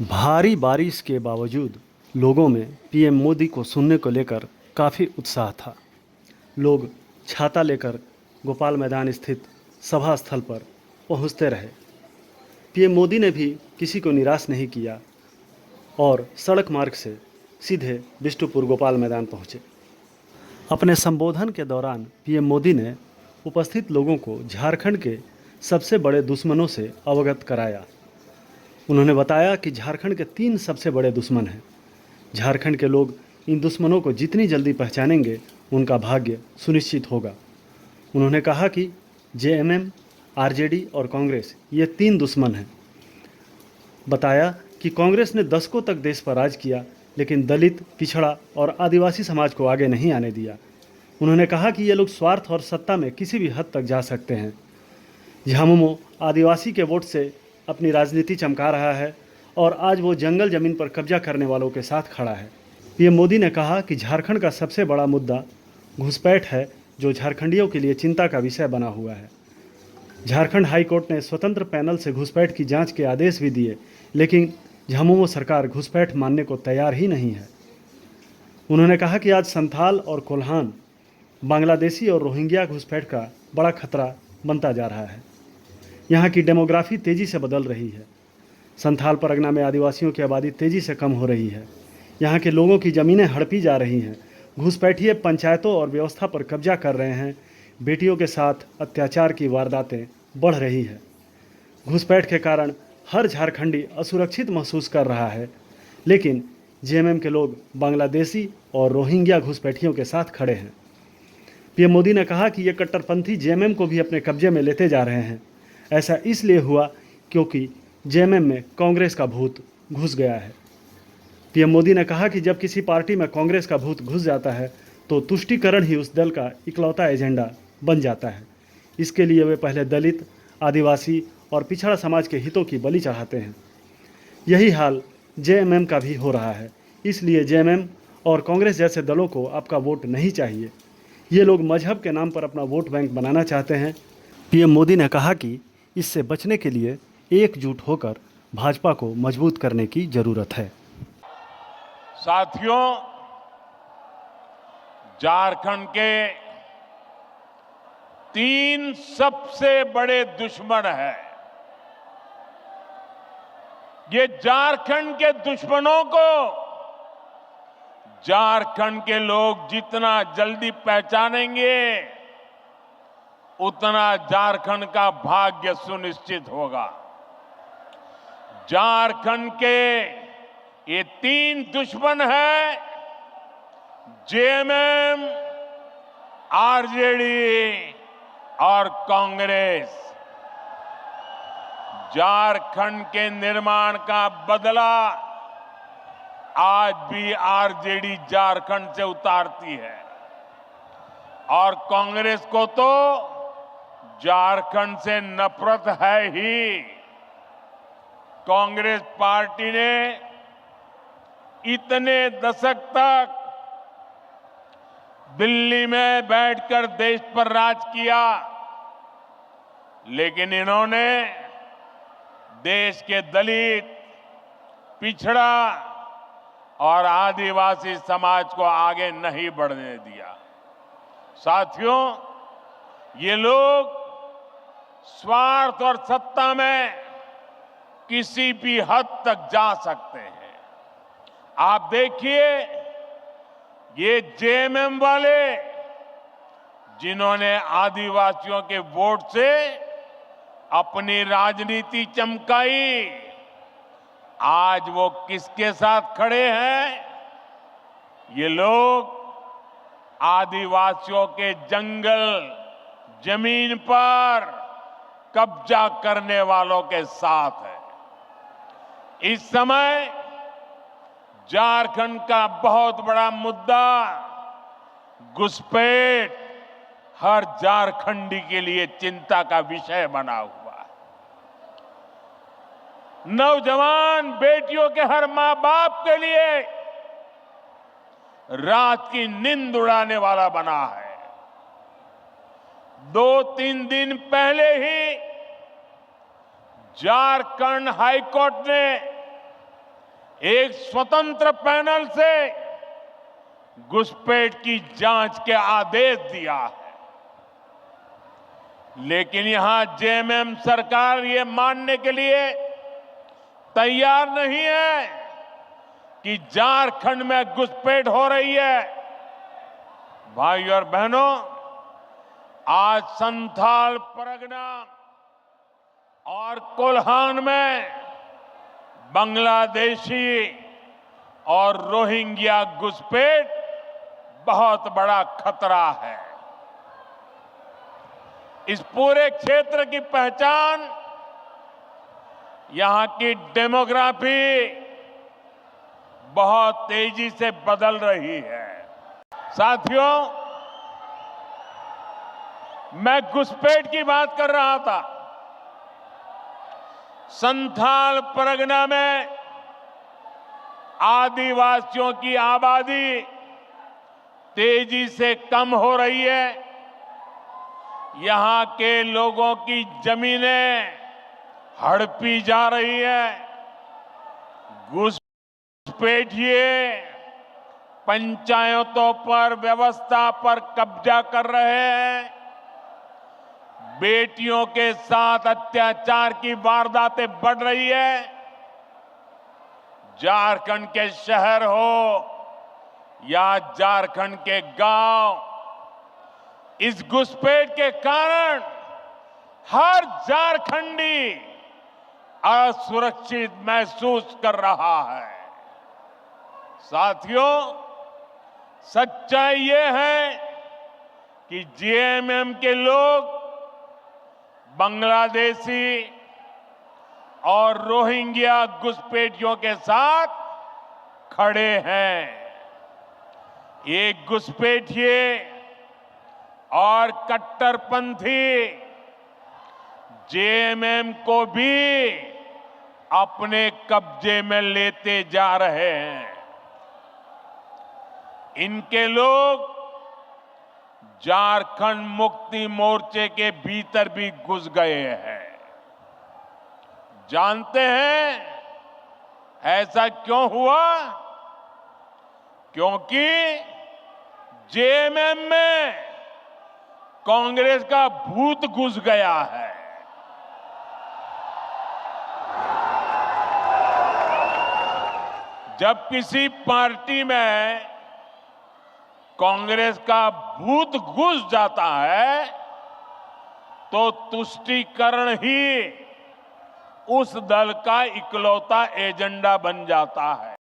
भारी बारिश के बावजूद लोगों में पीएम मोदी को सुनने को लेकर काफ़ी उत्साह था। लोग छाता लेकर गोपाल मैदान स्थित सभा स्थल पर पहुंचते रहे। पीएम मोदी ने भी किसी को निराश नहीं किया और सड़क मार्ग से सीधे बिष्टुपुर गोपाल मैदान पहुंचे। अपने संबोधन के दौरान पीएम मोदी ने उपस्थित लोगों को झारखंड के सबसे बड़े दुश्मनों से अवगत कराया। उन्होंने बताया कि झारखंड के 3 सबसे बड़े दुश्मन हैं। झारखंड के लोग इन दुश्मनों को जितनी जल्दी पहचानेंगे उनका भाग्य सुनिश्चित होगा। उन्होंने कहा कि जेएमएम, आरजेडी और कांग्रेस ये 3 दुश्मन हैं। बताया कि कांग्रेस ने दशकों तक देश पर राज किया, लेकिन दलित, पिछड़ा और आदिवासी समाज को आगे नहीं आने दिया। उन्होंने कहा कि ये लोग स्वार्थ और सत्ता में किसी भी हद तक जा सकते हैं। झामुमो आदिवासी के वोट से अपनी राजनीति चमका रहा है और आज वो जंगल ज़मीन पर कब्जा करने वालों के साथ खड़ा है। पीएम मोदी ने कहा कि झारखंड का सबसे बड़ा मुद्दा घुसपैठ है, जो झारखंडियों के लिए चिंता का विषय बना हुआ है। झारखंड हाई कोर्ट ने स्वतंत्र पैनल से घुसपैठ की जांच के आदेश भी दिए, लेकिन झामुमो सरकार घुसपैठ मानने को तैयार ही नहीं है। उन्होंने कहा कि आज संथाल और कोल्हान, बांग्लादेशी और रोहिंग्या घुसपैठ का बड़ा खतरा बनता जा रहा है। यहाँ की डेमोग्राफी तेज़ी से बदल रही है। संथाल परगना में आदिवासियों की आबादी तेज़ी से कम हो रही है। यहाँ के लोगों की ज़मीनें हड़पी जा रही हैं। घुसपैठिए पंचायतों और व्यवस्था पर कब्जा कर रहे हैं। बेटियों के साथ अत्याचार की वारदातें बढ़ रही है। घुसपैठ के कारण हर झारखंडी असुरक्षित महसूस कर रहा है, लेकिन जेएमएम के लोग बांग्लादेशी और रोहिंग्या घुसपैठियों के साथ खड़े हैं। पीएम मोदी ने कहा कि ये कट्टरपंथी जेएमएम को भी अपने कब्जे में लेते जा रहे हैं। ऐसा इसलिए हुआ क्योंकि जेएमएम में कांग्रेस का भूत घुस गया है। पीएम मोदी ने कहा कि जब किसी पार्टी में कांग्रेस का भूत घुस जाता है तो तुष्टीकरण ही उस दल का इकलौता एजेंडा बन जाता है। इसके लिए वे पहले दलित, आदिवासी और पिछड़ा समाज के हितों की बलि चढ़ाते हैं। यही हाल जेएमएम का भी हो रहा है। इसलिए जेएमएम और कांग्रेस जैसे दलों को आपका वोट नहीं चाहिए। ये लोग मजहब के नाम पर अपना वोट बैंक बनाना चाहते हैं। पीएम मोदी ने कहा कि इससे बचने के लिए एकजुट होकर भाजपा को मजबूत करने की जरूरत है। साथियों, झारखंड के 3 सबसे बड़े दुश्मन हैं। ये झारखंड के दुश्मनों को झारखंड के लोग जितना जल्दी पहचानेंगे, उतना झारखंड का भाग्य सुनिश्चित होगा। झारखंड के ये 3 दुश्मन हैं, जेएमएम, आरजेडी और कांग्रेस। झारखंड के निर्माण का बदला आज भी आरजेडी झारखंड से उतारती है और कांग्रेस को तो झारखंड से नफरत है ही। कांग्रेस पार्टी ने इतने दशक तक दिल्ली में बैठकर देश पर राज किया, लेकिन इन्होंने देश के दलित, पिछड़ा और आदिवासी समाज को आगे नहीं बढ़ने दिया। साथियों, ये लोग स्वार्थ और सत्ता में किसी भी हद तक जा सकते हैं। आप देखिए, ये जेएमएम वाले जिन्होंने आदिवासियों के वोट से अपनी राजनीति चमकाई, आज वो किसके साथ खड़े हैं? ये लोग आदिवासियों के जंगल, जमीन पर कब्जा करने वालों के साथ है। इस समय झारखंड का बहुत बड़ा मुद्दा घुसपैठ हर झारखंडी के लिए चिंता का विषय बना हुआ है। नौजवान बेटियों के हर मां बाप के लिए रात की नींद उड़ाने वाला बना है। 2-3 दिन पहले ही झारखंड हाईकोर्ट ने एक स्वतंत्र पैनल से घुसपैठ की जांच के आदेश दिया है। लेकिन यहां जेएमएम सरकार ये मानने के लिए तैयार नहीं है कि झारखंड में घुसपैठ हो रही है। भाइयों और बहनों, आज संथाल परगना और कोल्हान में बांग्लादेशी और रोहिंग्या घुसपैठ बहुत बड़ा खतरा है। इस पूरे क्षेत्र की पहचान, यहां की डेमोग्राफी बहुत तेजी से बदल रही है। साथियों, मैं घुसपैठ की बात कर रहा था। संथाल परगना में आदिवासियों की आबादी तेजी से कम हो रही है। यहां के लोगों की जमीनें हड़पी जा रही है। घुसपैठिए पंचायतों पर, व्यवस्था पर कब्जा कर रहे हैं। बेटियों के साथ अत्याचार की वारदातें बढ़ रही है। झारखंड के शहर हो या झारखंड के गांव, इस घुसपैठ के कारण हर झारखंडी असुरक्षित महसूस कर रहा है। साथियों, सच्चाई ये है कि जेएमएम के लोग बांग्लादेशी और रोहिंग्या घुसपैठियों के साथ खड़े हैं। ये घुसपैठिए और कट्टरपंथी जेएमएम को भी अपने कब्जे में लेते जा रहे हैं। इनके लोग झारखंड मुक्ति मोर्चे के भीतर भी घुस गए हैं। जानते हैं ऐसा क्यों हुआ? क्योंकि जेएमएम में कांग्रेस का भूत घुस गया है। जब किसी पार्टी में कांग्रेस का भूत घुस जाता है तो तुष्टीकरण ही उस दल का इकलौता एजेंडा बन जाता है।